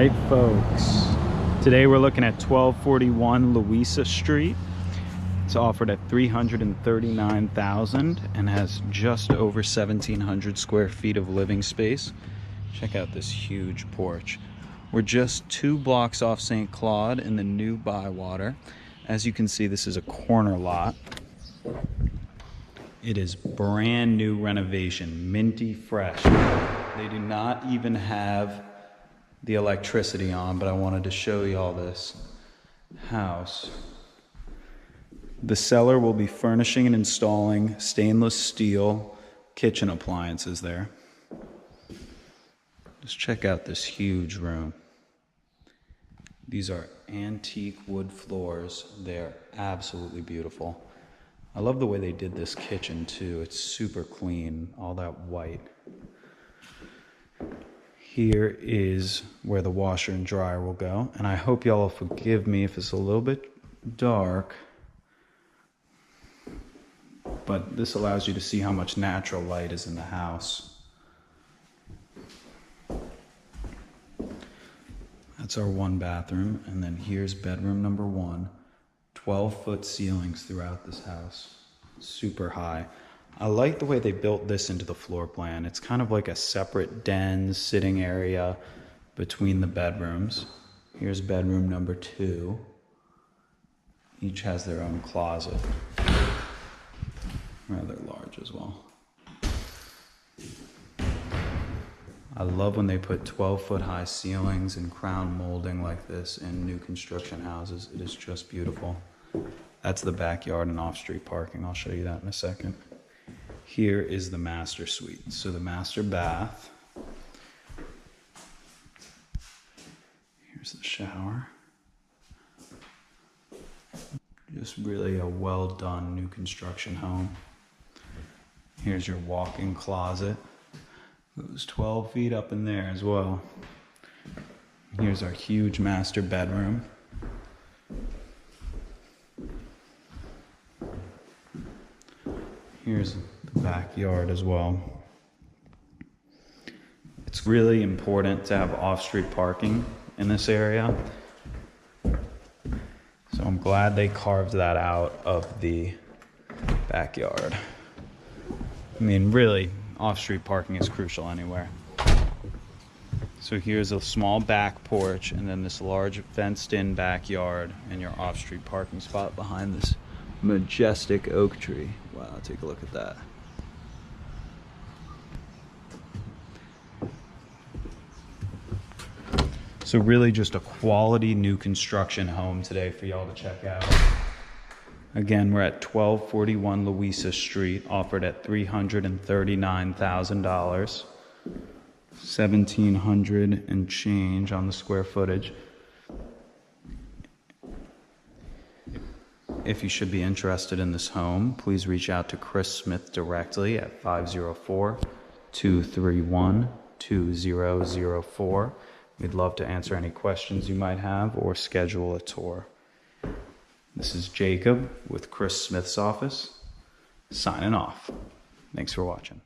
right, folks, today we're looking at 1241 Louisa Street. It's offered at $339,000 and has just over 1,700 square feet of living space. Check out this huge porch. We're just 2 blocks off St. Claude in the new Bywater. As you can see, this is a corner lot. It is brand new renovation, minty fresh. They do not even have the electricity on, but I wanted to show you all this house. The seller will be furnishing and installing stainless steel kitchen appliances there. Just check out this huge room. These are antique wood floors. They're absolutely beautiful. I love the way they did this kitchen too. It's super clean, all that white. Here is where the washer and dryer will go. And I hope y'all will forgive me if it's a little bit dark, but this allows you to see how much natural light is in the house. That's our 1 bathroom, and then here's bedroom number 1. 12-foot ceilings throughout this house, super high. I like the way they built this into the floor plan. It's kind of like a separate den sitting area between the bedrooms. Here's bedroom number 2. Each has their own closet. Rather large as well. I love when they put 12-foot high ceilings and crown molding like this in new construction houses. It is just beautiful. That's the backyard and off-street parking. I'll show you that in a second. Here is the master suite. So the master bath. Here's the shower. Just really a well done new construction home. Here's your walk-in closet. Goes 12 feet up in there as well. Here's our huge master bedroom. Here's the backyard as well. It's really important to have off-street parking in this area. So I'm glad they carved that out of the backyard. I mean, really, off-street parking is crucial anywhere. So here's a small back porch and then this large fenced-in backyard and your off-street parking spot behind this majestic oak tree. Wow, take a look at that. So really just a quality new construction home today for y'all to check out. Again, we're at 1241 Louisa Street, offered at $339,000. 1,700 and change on the square footage. If you should be interested in this home, please reach out to Chris Smith directly at 504-231-2004. We'd love to answer any questions you might have or schedule a tour. This is Jacob with Chris Smith's office, signing off. Thanks for watching.